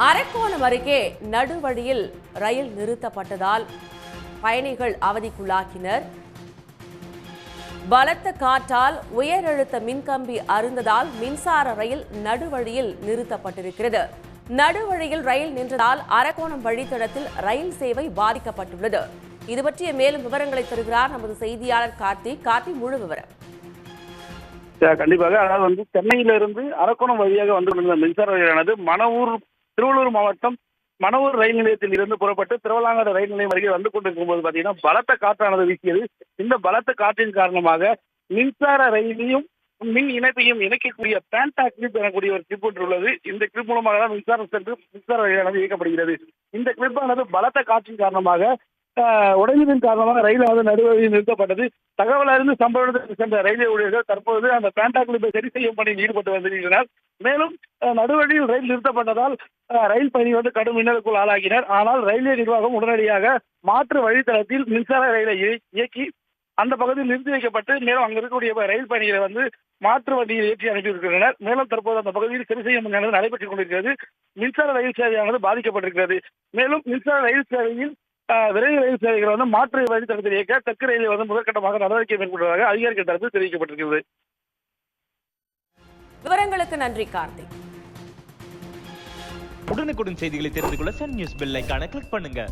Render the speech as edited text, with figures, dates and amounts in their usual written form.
அரக்கோணம் அருகே நடுவழியில் ரயில் நிறுத்தப்பட்டதால் பயணிகள் அவதிக்குள்ளாகினர். பலத்த காற்றால் உயரழுத்த மின்கம்பி அறுந்ததால் மின்சார ரயில் நடுவழியில் நிறுத்தப்பட்டிருக்கிறது. நடுவழியில் ரயில் நின்றதால் அரக்கோணம் வழித்தடத்தில் ரயில் சேவை பாதிக்கப்பட்டுள்ளது. இது பற்றிய மேலும் விவரங்களை தருகிறார் நமது செய்தியாளர் கார்த்தி. முழு விவரம். கண்டிப்பாக. அதாவது சென்னையிலிருந்து அரக்கோணம் வழியாக வந்துள்ள மின்சார ரயிலானது திருவள்ளூர் மாவட்டம் மணவூர் ரயில் நிலையத்தில் இருந்து புறப்பட்டு திருவள்ளாங்கட ரயில் நிலையம் அருகே வந்து கொண்டிருக்கும் போது பார்த்தீங்கன்னா பலத்த காற்றானது வீசியது. இந்த பலத்த காற்றின் காரணமாக மின்சார ரயிலையும் மின் இணைப்பையும் இணைக்கக்கூடிய பேண்டா கிளிப் எனக்கூடிய ஒரு கிளிப் ஒன்று உள்ளது. இந்த கிளிப் மூலமாக தான் மின்சார ரயிலானது இயக்கப்படுகிறது. இந்த கிளிப்பானது பலத்த காற்றின் காரணமாக உடைந்ததன் காரணமாக ரயில் நடுவழியில் நிறுத்தப்பட்டது. தகவல் அறிந்து சம்பவ இடத்திற்கு சென்ற ரயில்வே ஊழியர்கள் தற்போது அந்த பேண்டா கிளிப்பை சரி செய்யும் பணியில் ஈடுபட்டு வருகின்றனர். மேலும் நடுவழியில் ரயில் நிறுத்தப்பட்டதால் ரயில் பயணி கடும் இன்னலுக்குள் ஆளாகினர். ஆனால் ரயில்வே நிர்வாகம் உடனடியாக மாற்று வழித்தடத்தில் மின்சார ரயிலை இயக்கி அந்த பகுதியில் நிறுத்தி வைக்கப்பட்டு மேலும் அங்கு இருக்கக்கூடிய ரயில் பயணிகளை மாற்று வண்டியில் ஏற்றி அனுப்பியிருக்கின்றனர். மேலும் தற்போது அந்த பகுதியில் சரி செய்யும் பணியானது நடைபெற்றுக் கொண்டிருக்கிறது. மின்சார ரயில் சேவையானது பாதிக்கப்பட்டிருக்கிறது. மேலும் மின்சார ரயில் சேவையில் விரைவு ரயில் சேவைகளை மாற்று வழித்தடத்தில் இயக்க தெற்கு ரயில்வே முதற்கட்டமாக நடவடிக்கை மேற்கொண்டதாக அதிகாரிகள் தரப்பில் தெரிவிக்கப்பட்டிருக்கிறது. விவரங்களுக்கு நன்றி கார்த்திக். உடனுக்குடன் செய்திகளை தெரிந்து கொள்ள சன் நியூஸ் பெல் ஐகானை கிளிக் பண்ணுங்க.